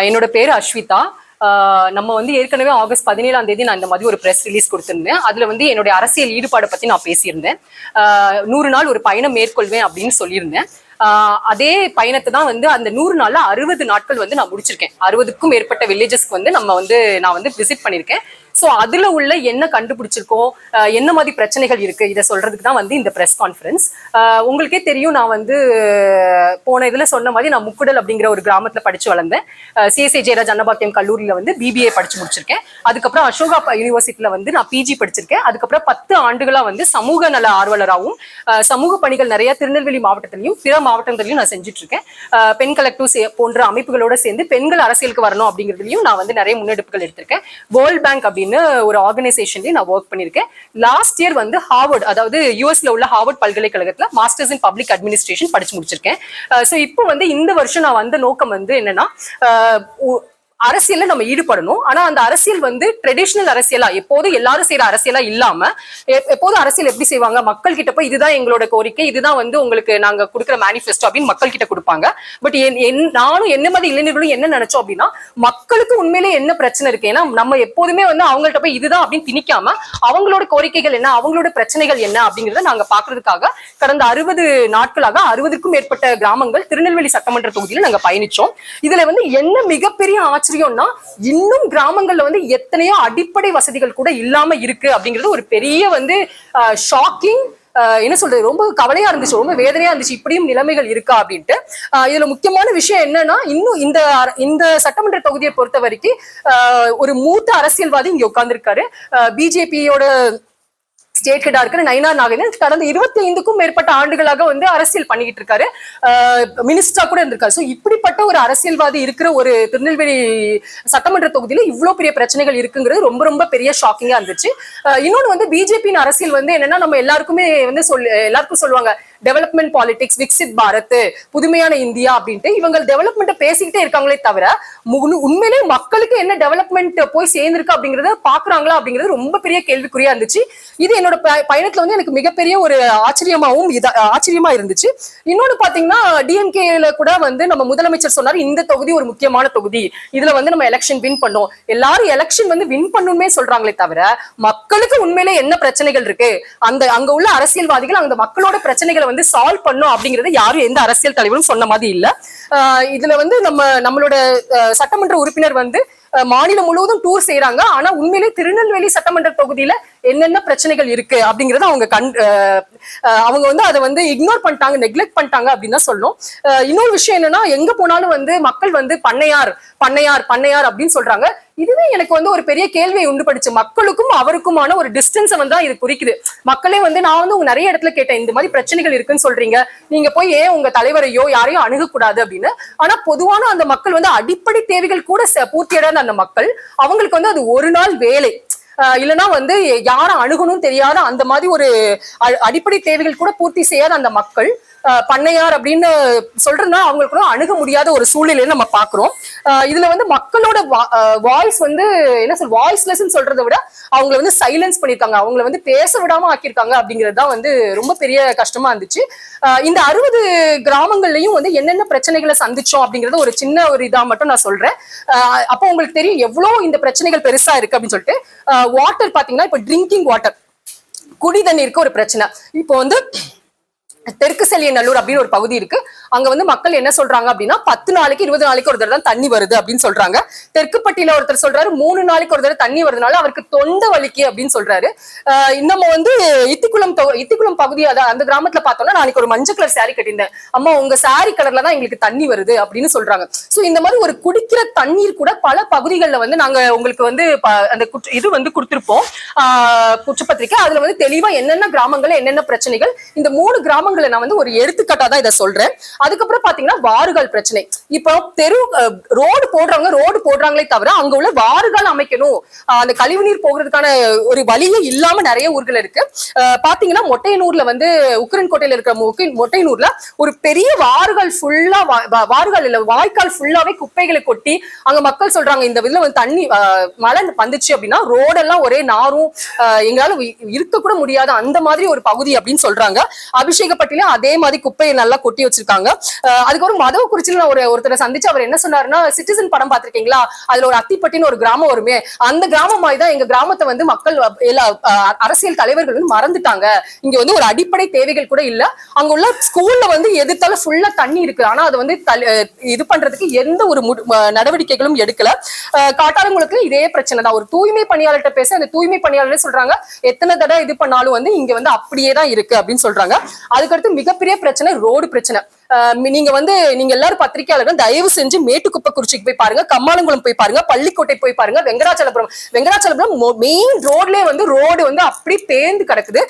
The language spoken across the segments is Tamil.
என்னோட பேரு அஸ்விதா. நம்ம வந்து ஏற்கனவே ஆகஸ்ட் 17ஆம் தேதி நான் இந்த மாதிரி ஒரு பிரஸ் ரிலீஸ் கொடுத்திருந்தேன். அதுல வந்து என்னுடைய அரசியல் ஈடுபாடை பத்தி நான் பேசியிருந்தேன். 100 நாள் ஒரு பயணம் மேற்கொள்வேன் அப்படின்னு சொல்லியிருந்தேன். அதே பயணத்தை தான் வந்து அந்த 100 நாள்ல 60 நாட்கள் வந்து நான் முடிச்சிருக்கேன். 60க்கும் மேற்பட்ட வில்லேஜஸ்க்கு வந்து நான் வந்து விசிட் பண்ணியிருக்கேன். ஸோ அதுல உள்ள என்ன கண்டுபிடிச்சிருக்கோம், என்ன மாதிரி பிரச்சனைகள் இருக்கு, இதை சொல்றதுக்கு தான் வந்து இந்த பிரஸ் கான்ஃபரன்ஸ். உங்களுக்கே தெரியும், நான் வந்து போன இதுல சொன்ன மாதிரி நான் முக்குடல் அப்படிங்கிற ஒரு கிராமத்துல படிச்சு வளர்ந்தேன். சிஎஸ்ஐ ஜெயராஜ் அன்னபாக்கியம் கல்லூரியில வந்து பிபிஏ படிச்சு முடிச்சிருக்கேன். அதுக்கப்புறம் அசோகா யூனிவர்சிட்டியில வந்து நான் பிஜி படிச்சிருக்கேன். அதுக்கப்புறம் 10 ஆண்டுகளா வந்து சமூக நல ஆர்வலராகவும் சமூக பணிகள் நிறைய திருநெல்வேலி மாவட்டத்திலையும் பிற மாவட்டத்திலையும் நான் செஞ்சுட்டு இருக்கேன். பெண் கலெக்டிவ் போன்ற அமைப்புகளோட சேர்ந்து பெண்கள் அரசியலுக்கு வரணும் அப்படிங்கிறதுலையும் நான் வந்து நிறைய முன்னெடுப்புகள் எடுத்திருக்கேன். வேர்ல்ட் பேங்க் அப்படின்னு ஒரு ஆர்கனைசேஷன்லயும் நான் ஒர்க் பண்ணிருக்கேன். லாஸ்ட் இயர் வந்து ஹார்வர்ட், அதாவது யூஎஸ்ல உள்ள ஹார்வர்ட் பல்கலைக்கழகத்துல மாஸ்டர்ஸ் இன் பப்ளிக் அட்மினிஸ்ட்ரேஷன் படிச்சு முடிச்சிருக்கேன். சோ இப்போ வந்து இந்த வருஷம் நான் வந்த நோக்கம் வந்து என்னன்னா, அரசியல்ல நம்ம ஈடுபடணும். ஆனா அந்த அரசியல் வந்து ட்ரெடிஷனல் அரசியலா, எப்போதும் எல்லாரும் செய்யற அரசியலா இல்லாம, எப்போதும் அரசியல் எப்படி செய்வாங்க, மக்கள் கிட்ட போய் இதுதான் எங்களோட கோரிக்கை, இதுதான் வந்து உங்களுக்கு நாங்க கொடுக்குற மேனிஃபெஸ்டோ அப்படின்னு மக்கள் கிட்ட கொடுப்பாங்க. பட் நானும் என்ன மாதிரி இளைஞர்களும் என்ன நினைச்சோம் அப்படின்னா, மக்களுக்கு உண்மையிலே என்ன பிரச்சனை இருக்கு, ஏன்னா நம்ம எப்போதுமே வந்து அவங்கள்ட்ட போய் இதுதான் அப்படின்னு திணிக்காம அவங்களோட கோரிக்கைகள் என்ன, அவங்களோட பிரச்சனைகள் என்ன அப்படிங்கறத நாங்க பாக்குறதுக்காக கடந்த 60 நாட்களாக 60க்கும் மேற்பட்ட கிராமங்கள் திருநெல்வேலி சட்டமன்ற தொகுதியில நாங்க பயணிச்சோம். இதுல வந்து என்ன மிகப்பெரிய ஆச்சரியம்னா, இன்னும் கிராமங்கள்ல வந்து எத்தனையோ அடிப்படை வசதிகள் கூட இல்லாம இருக்கு அப்படிங்கிறது ஒரு பெரிய வந்து ஷாக்கிங், என்ன சொல்றது, ரொம்ப கவலையா இருந்துச்சு, ரொம்ப வேதனையா இருந்துச்சு. இப்படியும் நிலைமைகள் இருக்கா அப்படின்ட்டு. இதுல முக்கியமான விஷயம் என்னன்னா, இன்னும் இந்த சட்டமன்ற தொகுதியை பொறுத்த வரைக்கும் ஒரு மூத்த அரசியல்வாதி இங்க உட்கார்ந்துருக்காரு. பிஜேபியோட ஸ்டேட் ஹெட்டா இருக்கிற நயினார் நாகேந்திரன் கடந்த 25க்கும் மேற்பட்ட ஆண்டுகளாக வந்து அரசியல் பண்ணிக்கிட்டு இருக்காரு. மினிஸ்டரா கூட இருந்திருக்காரு. சோ இப்படிப்பட்ட ஒரு அரசியல்வாதி இருக்கிற ஒரு திருநெல்வேலி சட்டமன்ற தொகுதியில இவ்வளவு பெரிய பிரச்சனைகள் இருக்குங்கிறது ரொம்ப ரொம்ப பெரிய ஷாக்கிங்கா இருந்துச்சு. இன்னொன்னு வந்து பிஜேபியின் அரசியல் வந்து என்னன்னா, நம்ம எல்லாருக்குமே வந்து எல்லாருக்கும் சொல்லுவாங்க டெவலப்மெண்ட் பாலிடிக்ஸ், விக்சித் பாரத், புதுமையான இந்தியா அப்படின்ட்டு. இவங்க டெவலப்மெண்ட் பேசிக்கிட்டே இருக்காங்களே தவிர உண்மையிலே மக்களுக்கு என்ன டெவலப்மெண்ட் போய் சேர்ந்திருக்கு அப்படிங்கறத பாக்குறாங்களா அப்படிங்கிறது ரொம்ப பெரிய கேள்விக்குறியா இருந்துச்சு. இது என்னோட பயணத்துல வந்து எனக்கு மிகப்பெரிய ஒரு ஆச்சரியமா இருந்துச்சு. இன்னொன்னு பாத்தீங்கன்னா, டிஎம்கேல கூட வந்து நம்ம முதலமைச்சர் சொன்னாரு, இந்த தொகுதி ஒரு முக்கியமான தொகுதி, இதுல வந்து நம்ம எலெக்ஷன் வின் பண்ணோம். எல்லாரும் எலெக்ஷன் வந்து வின் பண்ணுமே சொல்றாங்களே தவிர மக்களுக்கு உண்மையிலே என்ன பிரச்சனைகள் இருக்கு, அங்க உள்ள அரசியல்வாதிகள் அந்த மக்களோட பிரச்சனைகளை வந்து சால்வ் பண்ணும் அப்படிங்கறது யாரும் எந்த அரசியல் தலைவரும் சொன்ன மாதிரி இல்ல. இதுல வந்து நம்மளோட சட்டமன்ற உறுப்பினர் வந்து மாநிலம் முழுவதும் டூர் செய்யறாங்க. ஆனா உண்மையிலே திருநெல்வேலி சட்டமன்ற தொகுதியில என்னென்ன பிரச்சனைகள் இருக்கு அப்படிங்கறத அவங்க வந்து அதை வந்து இக்னோர் பண்ணிட்டாங்க, நெக்லெக்ட் பண்ணிட்டாங்க அப்படின்னு தான் சொல்லணும். இன்னொரு விஷயம் என்னன்னா, எங்க போனாலும் வந்து மக்கள் வந்து பண்ணையார் பண்ணையார் பண்ணையார் அப்படின்னு சொல்றாங்க. இதுவே எனக்கு வந்து ஒரு பெரிய கேள்வியை உண்டு படிச்சு, மக்களுக்கும் அவருக்குமான ஒரு டிஸ்டன்ஸை வந்து இது குறிக்குது. மக்களே வந்து நான் வந்து உங்க நிறைய இடத்துல கேட்டேன், இந்த மாதிரி பிரச்சனைகள் இருக்குன்னு சொல்றீங்க, நீங்க போய் ஏன் உங்க தலைவரையோ யாரையும் அணுகக்கூடாது அப்படின்னு. ஆனா பொதுவான அந்த மக்கள் வந்து அடிப்படை தேவைகள் கூட பூர்த்தியடைந்த அந்த மக்கள், அவங்களுக்கு வந்து அது ஒரு நாள் வேலை, இல்லைன்னா வந்து யாரை அணுகணும் தெரியாத அந்த மாதிரி ஒரு அடிப்படை தேவைகள் கூட பூர்த்தி செய்யாத அந்த மக்கள் பண்ணையார் அப்படின்னு சொல்றதுனா அவங்களுக்கு அணுக முடியாத ஒரு சூழ்நிலையை நம்ம பாக்குறோம். இதுல வந்து மக்களோட வாய்ஸ் வந்து என்ன வாய்ஸ்லெஸ் சொல்றதை விட அவங்களை வந்து சைலன்ஸ் பண்ணிருக்காங்க, அவங்களை வந்து பேச விடாம ஆக்கியிருக்காங்க அப்படிங்கிறது தான் வந்து ரொம்ப பெரிய கஷ்டமா இருந்துச்சு. இந்த 60 கிராமங்கள்லயும் வந்து என்னென்ன பிரச்சனைகளை சந்திச்சோம் அப்படிங்கறது ஒரு சின்ன ஒரு இதா மட்டும் நான் சொல்றேன். அப்போ உங்களுக்கு தெரியும் எவ்வளவு இந்த பிரச்சனைகள் பெருசா இருக்கு அப்படின்னு சொல்லிட்டு. வாட்டர் பாத்தீங்கன்னா, இப்ப ட்ரிங்கிங் வாட்டர், குடி தண்ணீருக்கு ஒரு பிரச்சனை. இப்போ வந்து தெற்கு செல்லியநல்லூர் அப்படின்னு ஒரு பகுதி இருக்கு. அங்க வந்து மக்கள் என்ன சொல்றாங்க அப்படின்னா, 10 நாளைக்கு 20 நாளைக்கு ஒரு தடவை தான் தண்ணி வருது அப்படின்னு சொல்றாங்க. தெற்குப்பட்டியில ஒருத்தர் சொல்றாரு 3 நாளைக்கு ஒரு தடவை தண்ணி வருதுனால அவருக்கு தொண்டை வலிக்கு அப்படின்னு சொல்றாரு. நம்ம வந்து இத்திக்குளம் பகுதி, அந்த கிராமத்துல பார்த்தோம்னா, நான் ஒரு மஞ்சள் கலர் சாரி கட்டியிருந்தேன், அம்மா உங்க சாரி கலர்ல தான் எங்களுக்கு தண்ணி வருது அப்படின்னு சொல்றாங்க. சோ இந்த மாதிரி ஒரு குடிக்கிற தண்ணீர் கூட பல பகுதிகளில் வந்து நாங்க உங்களுக்கு வந்து அந்த இது வந்து கொடுத்திருப்போம், குற்றப்பத்திரிக்கை. அதுல வந்து தெளிவா என்னென்ன கிராமங்கள்ல என்னென்ன பிரச்சனைகள், இந்த 3 கிராமங்களை நான் வந்து ஒரு எடுத்துக்காட்டா தான் இதை சொல்றேன். அதுக்கப்புறம் பாத்தீங்கன்னா வாறுகால் பிரச்சனை. இப்போ ரோடு போடுறாங்களே தவிர அங்க உள்ள வாறுகால் அமைக்கணும், அந்த கழிவுநீர் போகிறதுக்கான ஒரு வழியே இல்லாம நிறைய ஊர்கள் இருக்கு. பாத்தீங்கன்னா மொட்டையனூர்ல வந்து உக்கரன் கோட்டையில இருக்கிற மொட்டையனூர்ல ஒரு பெரிய வாறுகால் ஃபுல்லா, வாறுகால் இல்ல வாய்க்கால் ஃபுல்லாவே குப்பைகளை கொட்டி அங்க மக்கள் சொல்றாங்க, இந்த இதுல வந்து தண்ணி மழை வந்துச்சு அப்படின்னா ரோடெல்லாம் ஒரே நாரும், எங்களால இருக்க கூட முடியாது அந்த மாதிரி ஒரு பகுதி அப்படின்னு சொல்றாங்க. அபிஷேகப்பட்டி அத்திப்பட்டிலையும் அதே மாதிரி குப்பையை நல்லா கொட்டி வச்சிருக்காங்க. அதுக்கப்புறம் மதவக்குறிச்சியில நான் ஒருத்தரை சந்திச்சு அவர் என்ன சொன்னாருன்னா, சிட்டிசன் படம் பார்த்திருக்கீங்களா, அதுல ஒரு அத்திப்பட்டின்னு ஒரு கிராமம் வருமே, அந்த கிராமம் மாதிரி தான் எங்க கிராமத்தை வந்து மக்கள் அரசியல் தலைவர்கள் வந்து மறந்துட்டாங்க. இங்க வந்து ஒரு அடிப்படை தேவைகள் கூட இல்ல. அங்க உள்ள ஸ்கூல்ல வந்து எதிர்த்தாலும் ஃபுல்லா தண்ணி இருக்கு, ஆனா அது வந்து இது பண்றதுக்கு எந்த ஒரு நடவடிக்கைகளும் எடுக்கல. காட்டாளங்களுக்கு இதே பிரச்சனை தான். ஒரு தூய்மை பணியாளர்கிட்ட பேச அந்த தூய்மை பணியாளர் சொல்றாங்க, எத்தனை தடவை இது பண்ணாலும் வந்து இங்க வந்து அப்படியே தான் இருக்கு அப்படின்னு சொல்றாங்க. அதுக்கடுத்து மிகப்பெரிய பிரச்சனை ரோடு பிரச்சனை. நீங்க எல்லாரும் பத்திரிகையாளர்கள் தயவு செஞ்சு மேட்டுக்குப்பக்குறிச்சிக்கு போய் பாருங்க, கம்மாளங்குளம் போய் பாருங்க, பள்ளிக்கோட்டை போய் பாருங்க, வெங்கடாச்சலபுரம் மெயின் ரோட்லயே வந்து ரோடு வந்து அப்படி பேந்து கிடக்குது.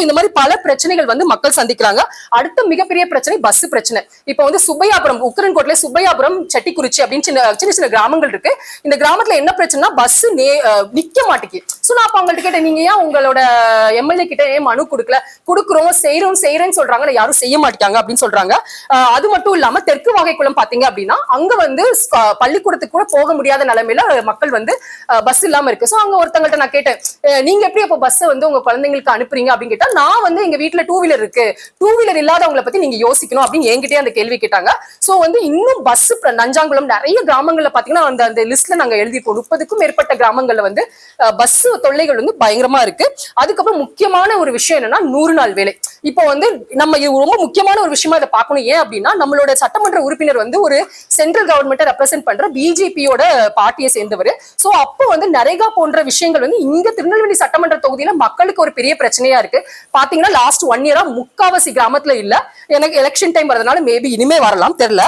இந்த மாதிரி பல பிரச்சனைகள் வந்து மக்கள் சந்திக்கிறாங்க. அடுத்த மிகப்பெரிய பிரச்சனை பஸ் பிரச்சனை. இப்ப வந்து சுப்பையாபுரம், உக்கரன்கோட்ல சுப்பையாபுரம், செட்டிக்குறிச்சி அப்படின்னு சின்ன சின்ன கிராமங்கள் இருக்கு. இந்த கிராமத்துல என்ன பிரச்சனைனா பஸ் நிக்க மாட்டேங்குது. நான் அப்ப அவங்கள்ட்ட கேட்டேன், நீங்க ஏன் உங்களோட எம்எல்ஏ கிட்ட ஏன் மனு கொடுக்கல? கொடுக்குறோம், செய்யறேன்னு சொல்றாங்க, யாரும் செய்ய மாட்டாங்க அப்படின்னு சொல்றாங்க. அது மட்டும் இல்லாம தெற்கு வாகைக்குளம் பாத்தீங்க அப்படின்னா அங்க வந்து பள்ளிக்கூடத்துக்கு கூட போக முடியாத நிலைமையில மக்கள் வந்து பஸ் இல்லாம இருக்கு. அங்க ஒருத்தங்கள்ட்ட நான் கேட்டேன், நீங்க எப்படி அப்ப பஸ் வந்து உங்க குழந்தைங்களுக்கு அனுப்புறீங்க அப்படின்னு கேட்டா, நான் வந்து எங்க வீட்டுல 2 வீலர் இருக்கு, 2 வீலர் இல்லாதவங்களை பத்தி நீங்க யோசிக்கணும் அப்படின்னு என்கிட்டயே அந்த கேள்வி கேட்டாங்க. வந்து இன்னும் பஸ் நஞ்சாங்குளம் நிறைய கிராமங்கள்ல பாத்தீங்கன்னா அந்த லிஸ்ட்ல நாங்க எழுதிப்போம். 30க்கும் மேற்பட்ட கிராமங்கள்ல வந்து பஸ் தொல்லைகள் வந்து பயங்கரமா இருக்கு. அதுக்கப்புறம் முக்கியமான ஒரு விஷயம் என்னன்னா 100 நாள் வேலை. இப்போ வந்து நம்ம ரொம்ப முக்கியமான ஒரு விஷயமா இதை பார்க்கணும். ஏன் அப்படின்னா நம்மளோட சட்டமன்ற உறுப்பினர் வந்து ஒரு சென்ட்ரல் கவர்மெண்ட்டை ரெப்ரசென்ட் பண்ற பிஜேபியோட பார்ட்டியை சேர்ந்தவர். அப்போ வந்து நரேகா போன்ற விஷயங்கள் வந்து இங்க திருநெல்வேலி சட்டமன்ற தொகுதியில மக்களுக்கு ஒரு பெரிய பிரச்சனையா இருக்கு. பாத்தீங்கன்னா லாஸ்ட் 1 இயரா முக்காவாசி கிராமத்துல இல்ல. எனக்கு எலெக்ஷன் டைம் வரதுனால மேபி இனிமே வரலாம் தெரியல.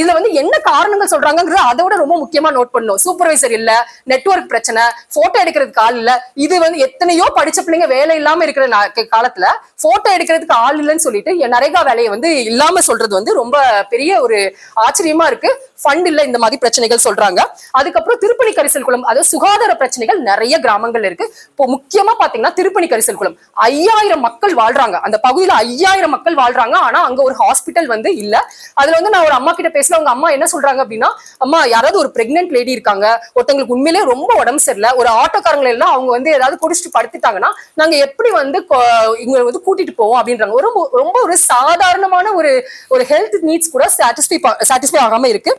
இதுல வந்து என்ன காரணங்கள் சொல்றாங்கிறது அதோட ரொம்ப முக்கியமா நோட் பண்ணணும். சூப்பர்வைசர் இல்ல, நெட்வொர்க் பிரச்சனை, போட்டோ எடுக்கிறதுக்கு ஆள் இல்ல. இது வந்து எத்தனையோ படிச்ச பிள்ளைங்க வேலை இல்லாம இருக்கிற காலத்துல போட்டோ எடுக்கிறதுக்கு ஆள் இல்லைன்னு சொல்லிட்டு நரேகா வேலையை வந்து இல்லாம சொல்றது வந்து ரொம்ப பெரிய ஒரு ஆச்சரியமா இருக்கு. ஃபண்ட் இல்ல, இந்த மாதிரி பிரச்சனைகள் சொல்றாங்க. அதுக்கப்புறம் திருப்பணி கரிசல் குளம், அதாவது சுகாதார பிரச்சனைகள் நிறைய கிராமங்கள் இருக்கு. இப்போ முக்கியமா பாத்தீங்கன்னா திருப்பணி கரிசல் குளம் 5000 மக்கள் வாழ்றாங்க. அந்த பகுதியில 5000 மக்கள் வாழ்றாங்க. ஆனா அங்க ஒரு ஹாஸ்பிட்டல் வந்து இல்ல. அதுல வந்து நான் ஒரு அம்மா கிட்ட பேசல. அவங்க அம்மா என்ன சொல்றாங்க அப்படின்னா, அம்மா யாராவது ஒரு பிரெக்னென்ட் லேடி இருக்காங்க, ஒருத்தங்களுக்கு உண்மையிலேயே ரொம்ப உடம்பு சரியில்லை, ஒரு ஆட்டோக்காரங்களை எல்லாம் அவங்க வந்து ஏதாவது குடிச்சிட்டு படுத்துட்டாங்கன்னா நாங்க எப்படி வந்து இங்க வந்து கூட்டிட்டு போவோம் அப்படின்றாங்க. ரொம்ப ஒரு சாதாரணமான ஒரு ஹெல்த் நீட்ஸ் கூட சாட்டிஸ்ஃபை ஆகாம இருக்கு.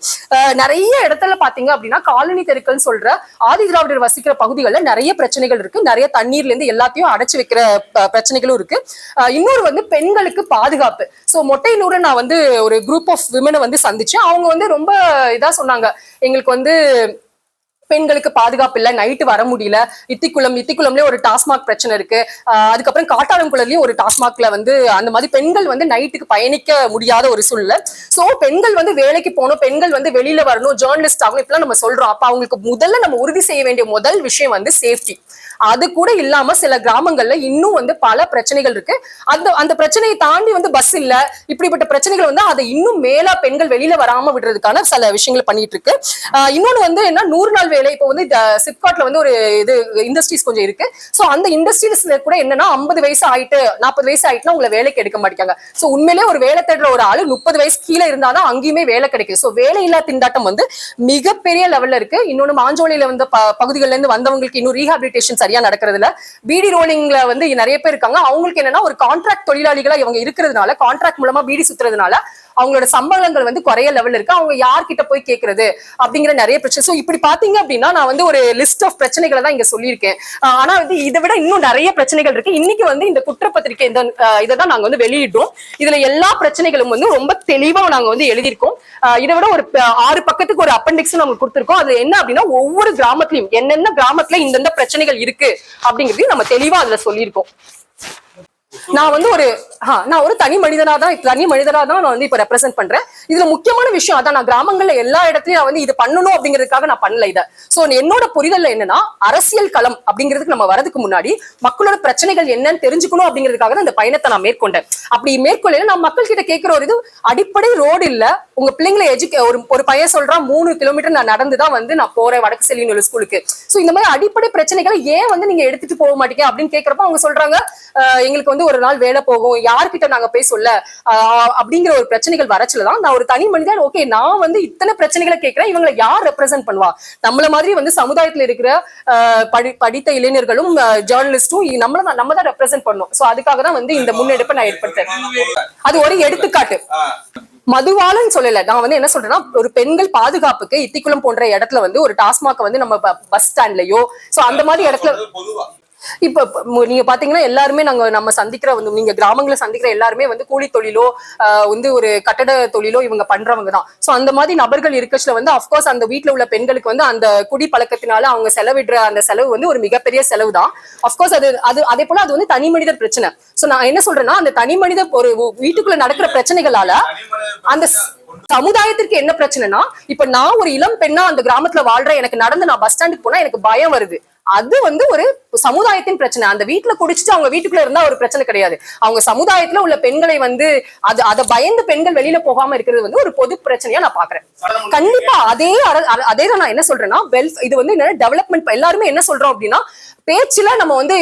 நிறைய இடத்துல பாத்தீங்க அப்படின்னா காலனி தெருக்கள் சொல்ற ஆதி திராவிடர் வசிக்கிற பகுதிகளில் நிறைய பிரச்சனைகள் இருக்கு. நிறைய தண்ணீர்ல இருந்து எல்லாத்தையும் அடைச்சு வைக்கிற பிரச்சனைகளும் இருக்கு. இன்னொரு வந்து பெண்களுக்கு பாதுகாப்பு. மொட்டையனூர் நான் வந்து ஒரு குரூப் ஆஃப் விமனை வந்து சந்திச்சேன். அவங்க வந்து ரொம்ப இதா சொன்னாங்க, எங்களுக்கு வந்து பெண்களுக்கு பாதுகாப்பு இல்ல, நைட்டு வர முடியல. இத்திக்குளம்லயே ஒரு டாஸ்மாக் பிரச்சனை இருக்கு. அதுக்கப்புறம் காட்டாளங்குளம்லயும் ஒரு டாஸ்மாக்ல வந்து அந்த மாதிரி பெண்கள் வந்து நைட்டுக்கு பயணிக்க முடியாத ஒரு சூழ்நிலை. பெண்கள் வந்து வேலைக்கு போகணும், பெண்கள் வந்து வெளியில வரணும், ஜேர்னலிஸ்ட் ஆகணும், இப்பெல்லாம் நம்ம சொல்றோம். அப்ப அவங்களுக்கு முதல்ல நம்ம உறுதி செய்ய வேண்டிய முதல் விஷயம் வந்து சேஃப்டி. அது கூட இல்லாம சில கிராமங்கள்ல இன்னும் வந்து பல பிரச்சனைகள் இருக்கு. அந்த பிரச்சனையை தாண்டி வந்து பஸ் இல்ல, இப்படிப்பட்ட பிரச்சனைகள் வந்து அதை இன்னும் மேலா பெண்கள் வெளியில வராம விடுறதுக்கான சில விஷயங்கள் பண்ணிட்டு இருக்கு. இன்னொன்னு வந்து என்ன 100 நாள் வேலை. இப்போ வந்து சிப்காட்ல வந்து ஒரு இது இண்டஸ்ட்ரீஸ் கொஞ்சம் இருக்கு. அந்த இண்டஸ்ட்ரீஸ்ல கூட என்னன்னா 50 வயசு ஆயிட்டு 40 வயசு ஆயிட்டுனா உங்களை வேலைக்கு எடுக்க மாட்டாங்க. உண்மையிலேயே ஒரு வேலை தேடுற ஒரு ஆளு 30 வயசு கீழே இருந்தாதான் அங்கேயுமே வேலை கிடைக்கும். வேலையில்லா திண்டாட்டம் வந்து மிகப்பெரிய லெவல்ல இருக்கு. இன்னொன்னு மாஞ்சோலையில வந்து பகுதிகளில இருந்து வந்தவங்களுக்கு இன்னும் ரீஹாபிலிட்டேஷன் சரியா நடக்கிறதுல, பீடி ரோலிங்ல வந்து நிறைய பேர் இருக்காங்க. அவங்களுக்கு என்னன்னா ஒரு கான்ட்ராக்ட் தொழிலாளிகளா இவங்க இருக்கிறதுனால, கான்ட்ராக்ட் மூலமா பீடி சுத்துறதுனால அவங்களோட சம்பளங்கள் வந்து குறைய லெவல் இருக்கு. அவங்க யார்கிட்ட போய் கேட்கறது அப்படிங்கிற நிறைய பிரச்சனை. இப்படி பாத்தீங்க அப்படின்னா நான் வந்து ஒரு லிஸ்ட் ஆஃப் பிரச்சனைகளை தான் இங்க சொல்லியிருக்கேன். ஆனா வந்து இதை விட இன்னும் நிறைய பிரச்சனைகள் இருக்கு. இன்னைக்கு வந்து இந்த குற்றப்பத்திரிகை இதைதான் நாங்க வந்து வெளியிடுறோம். இதுல எல்லா பிரச்சனைகளும் வந்து ரொம்ப தெளிவா நாங்க வந்து எழுதியிருக்கோம். இதை விட ஒரு 6 பக்கத்துக்கு ஒரு அப்பெண்டிக்ஸ் நாங்க கொடுத்திருக்கோம். அது என்ன அப்படின்னா ஒவ்வொரு கிராமத்திலையும் என்னென்ன கிராமத்துல இந்தெந்த பிரச்சனைகள் இருக்கு அப்படிங்கிறதையும் நம்ம தெளிவா அதுல சொல்லியிருக்கோம். நான் வந்து ஒரு தனி மனிதனா தான் நான் வந்து இப்ப ரெப்ரசென்ட் பண்றேன். இதுல முக்கியமான விஷயம் அதான், நான் கிராமங்கள்ல எல்லா இடத்துலயும் நான் வந்து இது பண்ணணும் அப்படிங்கிறதுக்காக நான் பண்ணல இதை. என்னோட புரிதல் என்னன்னா, அரசியல் களம் அப்படிங்கிறதுக்கு நம்ம வரதுக்கு முன்னாடி மக்களோட பிரச்சனைகள் என்னன்னு தெரிஞ்சுக்கணும் அப்படிங்கிறதுக்காக தான் இந்த பயணத்தை நான் மேற்கொண்டேன். அப்படி மேற்கொள்ள நான் மக்கள் கிட்ட கேட்கிற ஒரு இது, அடிப்படை ரோடு இல்ல, உங்க பிள்ளைங்களை ஒரு பையன் சொல்றான் 3 கிலோமீட்டர் நான் நடந்துதான் வந்து நான் போறேன் வடக்கு செல்லியன் ஸ்கூலுக்கு. சோ இந்த மாதிரி அடிப்படை பிரச்சனைகளை ஏன் வந்து நீங்க எடுத்துட்டு போக மாட்டீங்க அப்படின்னு கேட்கறப்ப அவங்க சொல்றாங்க எங்களுக்கு வந்து ஒரு நாள் வேலை போகும், யார்கிட்ட நாங்க போய் சொல்ல அப்படிங்கிற ஒரு பிரச்சனைகள் வரச்சுலதான் நான் ஒரு தனி மனிதன் ஓகே நான் வந்து இத்தனை பிரச்சனைகளை கேட்கிறேன், இவங்களை யார் ரெப்ரசென்ட் பண்ணுவா? நம்மள மாதிரி வந்து சமுதாயத்துல இருக்கிற படித்த இளைஞர்களும் ஜேர்னலிஸ்டும் நம்ம தான் ரெப்ரசென்ட் பண்ணணும். சோ அதுக்காக தான் வந்து இந்த முன்னெடுப்பை நான் ஏற்படுத்தேன். அது ஒரு எடுத்துக்காட்டு. மதுவாலன்னு சொல்லல, நான் வந்து என்ன சொல்றேன்னா ஒரு பெண்கள் பாதுகாப்புக்கு இத்திக்குளம் போன்ற இடத்துல வந்து ஒரு டாஸ்மாக் வந்து நம்ம பஸ் ஸ்டாண்ட்லயோ சோ அந்த மாதிரி இடத்துல இப்ப நீங்க பாத்தீங்கன்னா எல்லாருமே நம்ம சந்திக்கிற வந்து நீங்க கிராமங்களை சந்திக்கிற எல்லாருமே வந்து கூலி தொழிலோ வந்து ஒரு கட்டட தொழிலோ இவங்க பண்றவங்க தான். சோ அந்த மாதிரி நபர்கள் இருக்கச்சுல வந்து அப்கோர்ஸ் அந்த வீட்டுல உள்ள பெண்களுக்கு வந்து அந்த குடி பழக்கத்தினால அவங்க செலவிடுற அந்த செலவு வந்து ஒரு மிகப்பெரிய செலவு தான். அப்கோர்ஸ் அது அதே போல அது வந்து தனி மனித பிரச்சனை. சோ நான் என்ன சொல்றேன்னா அந்த தனி மனித ஒரு வீட்டுக்குள்ள நடக்கிற பிரச்சனைகளால அந்த சமுதாயத்திற்கு என்ன பிரச்சனைனா இப்ப நான் ஒரு இளம் பெண்ணா அந்த கிராமத்துல வாழ்றேன், எனக்கு நடந்து நான் பஸ் ஸ்டாண்டுக்கு போனா எனக்கு பயம் வருது. அது வந்து ஒரு சமுதாயத்தின் பிரச்சனை. அந்த வீட்டுல குடிச்சிட்டு அவங்க வீட்டுக்குள்ள இருந்தா ஒரு பிரச்சனை கிடையாது. அவங்க சமுதாயத்துல உள்ள பெண்களை வந்து அதை பயந்து பெண்கள் வெளியில போகாம இருக்கிறது வந்து ஒரு பொது பிரச்சனையா நான் பாக்குறேன். கண்டிப்பா அதேதான் நான் என்ன சொல்றேன்னா இது வந்து என்ன டெவலப்மெண்ட் எல்லாருமே என்ன சொல்றோம் அப்படின்னா பேச்சுல நம்ம வந்து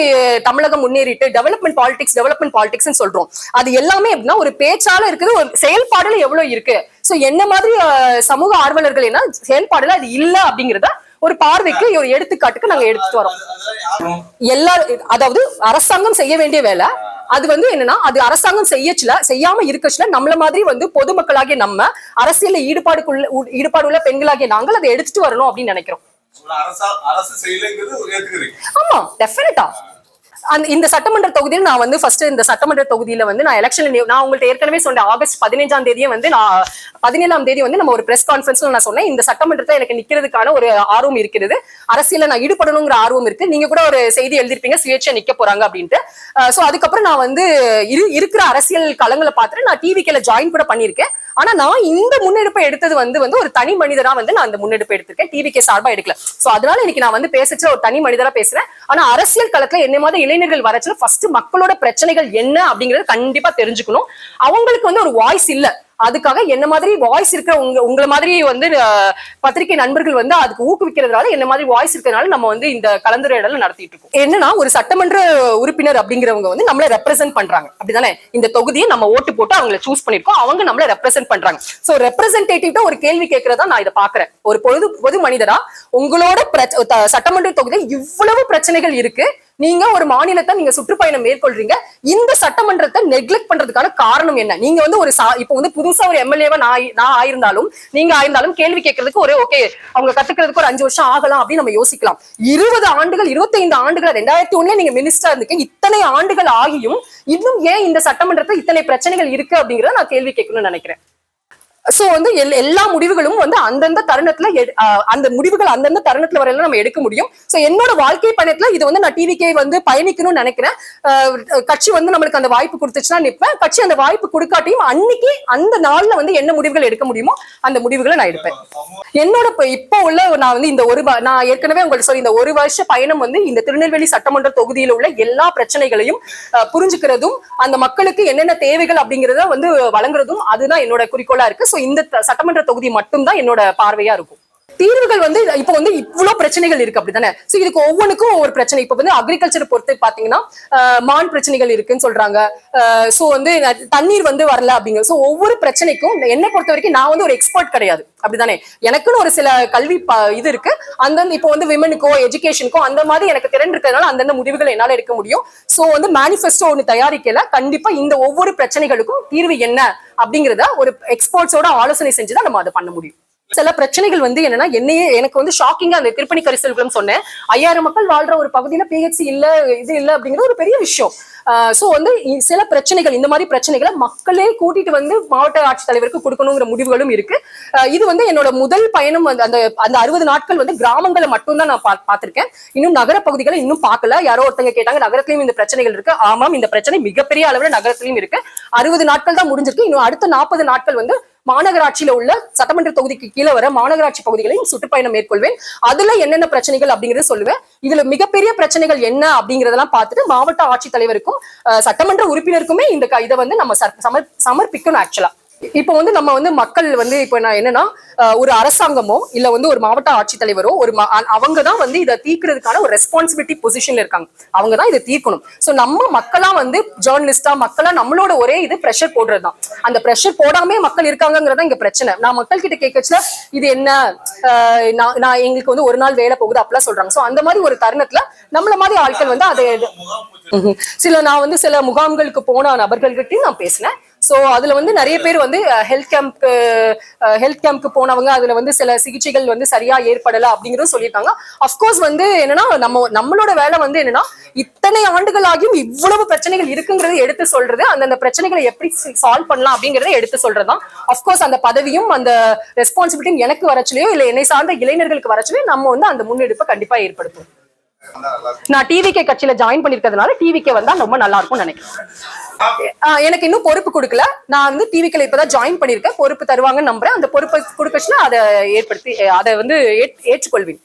தமிழகம் முன்னேறிட்டு டெவலப்மெண்ட் பாலிடிக்ஸ் சொல்றோம். அது எல்லாமே எப்படின்னா ஒரு பேச்சால இருக்குது, ஒரு செயல்பாடுல எவ்வளவு இருக்கு. சோ என்ன மாதிரி சமூக ஆர்வலர்கள் என்ன செயல்பாடுல அது இல்ல அப்படிங்கறத ஒரு பார்வைக்கு ஒரு எடுத்துக்காட்டுக்கு நாங்க எடுத்துட்டு வரோம். எல்லாரும் அதாவது அரசாங்கம் செய்ய வேண்டிய வேலை அது வந்து என்னன்னா அது அரசாங்கம் செய்யாம இருக்கச்சுல நம்மள மாதிரி வந்து பொதுமக்களாகிய நம்ம அரசியல ஈடுபாடு உள்ள பெண்களாகிய நாங்கள் அதை எடுத்துட்டு வரணும் அப்படின்னு நினைக்கிறோம். ஆமா டெஃபினட்டா. இந்த சட்டமன்ற தொகுதியில் நான் வந்து ஃபர்ஸ்ட் இந்த சட்டமன்ற தொகுதியில வந்து நான் எலெக்ஷன் நான் உங்கள்ட்ட ஏற்கனவே சொன்னேன் ஆகஸ்ட் 15ஆம் தேதியே வந்து நான் 17ஆம் தேதி வந்து நம்ம ஒரு பிரஸ் கான்ஃபரன்ஸ்ல நான் சொன்னேன் இந்த சட்டமன்றத்தை எனக்கு நிக்கிறதுக்கான ஒரு ஆர்வம் இருக்கிறது, அரசியல நான் ஈடுபடணுங்கிற ஆர்வம் இருக்கு. நீங்க கூட ஒரு செய்தி எழுதிருப்பீங்க சுயேட்சையா நிக்க போறாங்க அப்படின்ட்டு. சோ அதுக்கப்புறம் நான் வந்து இருக்கிற அரசியல் களங்களை பார்த்துட்டு நான் டிவிக்கேல ஜாயின் கூட பண்ணிருக்கேன். ஆனா நான் இந்த முன்னெடுப்பை எடுத்தது வந்து ஒரு தனி மனிதரா வந்து நான் அந்த முன்னெடுப்பை எடுத்திருக்கேன், டிவிக்கே சார்பா எடுக்கல. சோ அதனால இன்னைக்கு நான் வந்து பேசச்சு ஒரு தனி மனிதரா பேசுறேன். ஆனா அரசியல் களத்துல என்ன மாதிரி இளைஞர்கள் வரச்சுல ஃபர்ஸ்ட் மக்களோட பிரச்சனைகள் என்ன அப்படிங்கறது கண்டிப்பா தெரிஞ்சுக்கணும். அவங்களுக்கு வந்து ஒரு வாய்ஸ் இல்ல, அதுக்காக என்ன மாதிரி வாய்ஸ் இருக்கிற உங்களை மாதிரி வந்து பத்திரிகை நண்பர்கள் வந்து அதுக்கு ஊக்குவிக்கிறதுனால என்ன மாதிரி வாய்ஸ் இருக்கிறதுனால நம்ம வந்து இந்த கலந்துரையாடல் நடத்திட்டு இருக்கோம். என்னன்னா ஒரு சட்டமன்ற உறுப்பினர் அப்படிங்கிறவங்க வந்து நம்மளை ரெப்ரசென்ட் பண்றாங்க அப்படிதானே, இந்த தொகுதியை நம்ம ஓட்டு போட்டு அவங்களை சூஸ் பண்ணிருக்கோம், அவங்க நம்மளை ரெப்ரசென்ட் பண்றாங்க. சோ ரெப்ரசென்டேட்டிவ் ஒரு கேள்வி கேட்கறதா நான் இதை பாக்குறேன். ஒரு பொது மனிதரா உங்களோட சட்டமன்ற தொகுதியில் இவ்வளவு பிரச்சனைகள் இருக்கு, நீங்க ஒரு மாநிலத்தை நீங்க சுற்றுப்பயணம் மேற்கொள்றீங்க, இந்த சட்டமன்றத்தை நெக்லெக்ட் பண்றதுக்கான காரணம் என்ன? நீங்க வந்து ஒரு இப்ப வந்து புதுசா ஒரு எம்எல்ஏவா நான் ஆயிருந்தாலும் நீங்க ஆயிருந்தாலும் கேள்வி கேட்கறதுக்கு ஒரு ஓகே அவங்க கத்துக்கிறதுக்கு ஒரு 5 வருஷம் ஆகலாம் அப்படின்னு நம்ம யோசிக்கலாம். 20 ஆண்டுகள் 25 ஆண்டுகள் 2001 நீங்க மினிஸ்டரா இருந்தீங்க, இத்தனை ஆண்டுகள் ஆகியும் இன்னும் ஏன் இந்த சட்டமன்றத்தில் இத்தனை பிரச்சனைகள் இருக்கு அப்படிங்கறத நான் கேள்வி கேட்கணும்னு நினைக்கிறேன். சோ வந்து எல்லா முடிவுகளும் வந்து அந்தந்த தருணத்துல அந்தந்த தருணத்துல வரையில நம்ம எடுக்க முடியும். சோ என்னோட வாழ்க்கை பயணத்துல இது வந்து நான் டிவிக்கே வந்து பயணிக்கணும்னு நினைக்கிறேன். கட்சி வந்து நம்மளுக்கு அந்த வாய்ப்பு கொடுத்துச்சுன்னா நிற்பேன், கட்சி அந்த வாய்ப்பு கொடுக்காட்டியும் அன்னைக்கு அந்த நாள்ல வந்து என்ன முடிவுகள் எடுக்க முடியுமோ அந்த முடிவுகளை நான் எடுப்பேன். என்னோட இப்போ உள்ள நான் வந்து நான் ஏற்கனவே உங்களுக்கு சொல்லி இந்த 1 வருஷ பயணம் வந்து இந்த திருநெல்வேலி சட்டமன்ற தொகுதியில உள்ள எல்லா பிரச்சனைகளையும் புரிஞ்சுக்கிறதும் அந்த மக்களுக்கு என்னென்ன தேவைகள் அப்படிங்கறத வந்து வழங்குறதும் அதுதான் என்னோட குறிக்கோளா இருக்கு. இந்த சட்டமன்ற தொகுதி மட்டும்தான் என்னோட பார்வையா இருக்கும். தீர்வுகள் வந்து இப்ப வந்து இவ்வளவு பிரச்சனைகள் இருக்கு அப்படித்தானே. சோ இதுக்கு ஒவ்வொன்றுக்கும் ஒவ்வொரு பிரச்சனை. இப்ப வந்து அக்ரிகல்ச்சர் பொறுத்து பாத்தீங்கன்னா மான் பிரச்சனைகள் இருக்குன்னு சொல்றாங்க. சோ வந்து தண்ணீர் வந்து வரல அப்படிங்கிற. சோ ஒவ்வொரு பிரச்சனைக்கும் என்னை பொறுத்த வரைக்கும் நான் வந்து ஒரு எக்ஸ்பர்ட் கிடையாது அப்படித்தானே. எனக்குன்னு ஒரு சில கல்வி இது இருக்கு. அந்தந்த இப்போ வந்து விமனுக்கோ எஜுகேஷனுக்கோ அந்த மாதிரி எனக்கு திறன் இருக்கிறதுனால அந்தந்த முடிவுகள் என்னால எடுக்க முடியும். சோ வந்து மேனிஃபெஸ்டோ ஒண்ணு தயாரிக்கல, கண்டிப்பா இந்த ஒவ்வொரு பிரச்சனைகளுக்கும் தீர்வு என்ன அப்படிங்கறத ஒரு எக்ஸ்பர்ட்ஸோட ஆலோசனை செஞ்சுதான் நம்ம அதை பண்ண முடியும். சில பிரச்சனைகள் வந்து என்னன்னா எனக்கு வந்து ஷாக்கிங்கா அந்த திருப்பணி கரிசல்குளம் சொன்னேன், 5000 மக்கள் வாழ்ற ஒரு பகுதியில PHC இல்ல இது இல்ல அப்படிங்கிறது ஒரு பெரிய விஷயம். சோ வந்து சில பிரச்சனைகள் இந்த மாதிரி பிரச்சனைகளை மக்களே கூட்டிட்டு வந்து மாவட்ட ஆட்சித்தலைவருக்கு கொடுக்கணுங்கிற முடிவுகளும் இருக்கு. இது வந்து என்னோட முதல் பயணம். அந்த 60 நாட்கள் வந்து கிராமங்களை மட்டும்தான் நான் பார்த்திருக்கேன், இன்னும் நகர பகுதிகளை இன்னும் பார்க்கல. யாரோ ஒருத்தங்க கேட்டாங்க நகரத்திலயும் இந்த பிரச்சனைகள் இருக்கு. ஆமாம், இந்த பிரச்சனை மிகப்பெரிய அளவுல நகரத்திலயும் இருக்கு. 60 நாட்கள் தான் முடிஞ்சிருக்கு. இன்னும் அடுத்த 40 நாட்கள் வந்து மாநகராட்சியில உள்ள சட்டமன்ற தொகுதிக்கு கீழே வர மாநகராட்சி பகுதிகளையும் சுற்றுப்பயணம் மேற்கொள்வேன். அதுல என்னென்ன பிரச்சனைகள் அப்படிங்கறது சொல்லுவேன். இதுல மிகப்பெரிய பிரச்சனைகள் என்ன அப்படிங்கறதெல்லாம் பார்த்துட்டு மாவட்ட ஆட்சித்தலைவருக்கும் சட்டமன்ற உறுப்பினருக்குமே இதை வந்து நம்ம சமர்ப்பிக்கணும். ஆக்சுவலா இப்போ வந்து நம்ம வந்து மக்கள் வந்து இப்போ நான் என்னன்னா ஒரு அரசாங்கமோ இல்ல வந்து ஒரு மாவட்ட ஆட்சித்தலைவரோ அவங்க தான் வந்து இதை தீர்க்கிறதுக்கான ஒரு ரெஸ்பான்சிபிலிட்டி பொசிஷன்ல இருக்காங்க. அவங்க தான் இதை தீர்க்கணும். சோ நம்ம மக்களா வந்து ஜேர்னலிஸ்டா மக்களா நம்மளோட ஒரே இது பிரஷர் போடுறதுதான். அந்த பிரஷர் போடாமே மக்கள் இருக்காங்கிறதா இங்க பிரச்சனை. நான் மக்கள் கிட்ட கேட்கச்சுல இது என்ன நான் எங்களுக்கு வந்து ஒரு நாள் வேலை போகுது அப்பெல்லாம் சொல்றாங்க. சோ அந்த மாதிரி ஒரு தருணத்துல நம்மள மாதிரி ஆட்கள் வந்து அதை நான் வந்து சில முகாம்களுக்கு போன நபர்கள்கிட்டையும் நான் பேசினேன். சோ அதுல வந்து நிறைய பேர் வந்து ஹெல்த் கேம்ப்க்கு போனவங்க அதுல வந்து சில சிகிச்சைகள் வந்து சரியா ஏற்படல அப்படிங்கறதும் சொல்லியிருக்காங்க. அப்கோர்ஸ் வந்து என்னன்னா நம்மளோட வேலை வந்து என்னன்னா இத்தனை ஆண்டுகள் ஆகியும் இவ்வளவு பிரச்சனைகள் இருக்குங்கிறத எடுத்து சொல்றது, அந்த பிரச்சனைகளை எப்படி சால்வ் பண்ணலாம் அப்படிங்கறத எடுத்து சொல்றதுதான். அப்கோர்ஸ் அந்த பதவியும் அந்த ரெஸ்பான்சிபிலிட்டியும் எனக்கு வரச்சுலையோ இல்ல என்னை சார்ந்த இளைஞர்களுக்கு வரச்சுலையோ நம்ம வந்து அந்த முன்னெடுப்பை கண்டிப்பா ஏற்படுத்தும். நான் டிவிகே கட்சியில ஜாயின் பண்ணிருக்கிறதுனால டிவிகே வந்தா ரொம்ப நல்லா இருக்கும்னு நினைக்கிறேன். எனக்கு இன்னும் பொறுப்பு கொடுக்கல. நான் வந்து டிவிகேல இப்பதான் ஜாயின் பண்ணிருக்கேன். பொறுப்பு தருவாங்கன்னு நம்புறேன். அந்த பொறுப்பு கொடுக்கச்சுன்னா அதை ஏற்படுத்தி அதை வந்து ஏற்றுக்கொள்வேன்.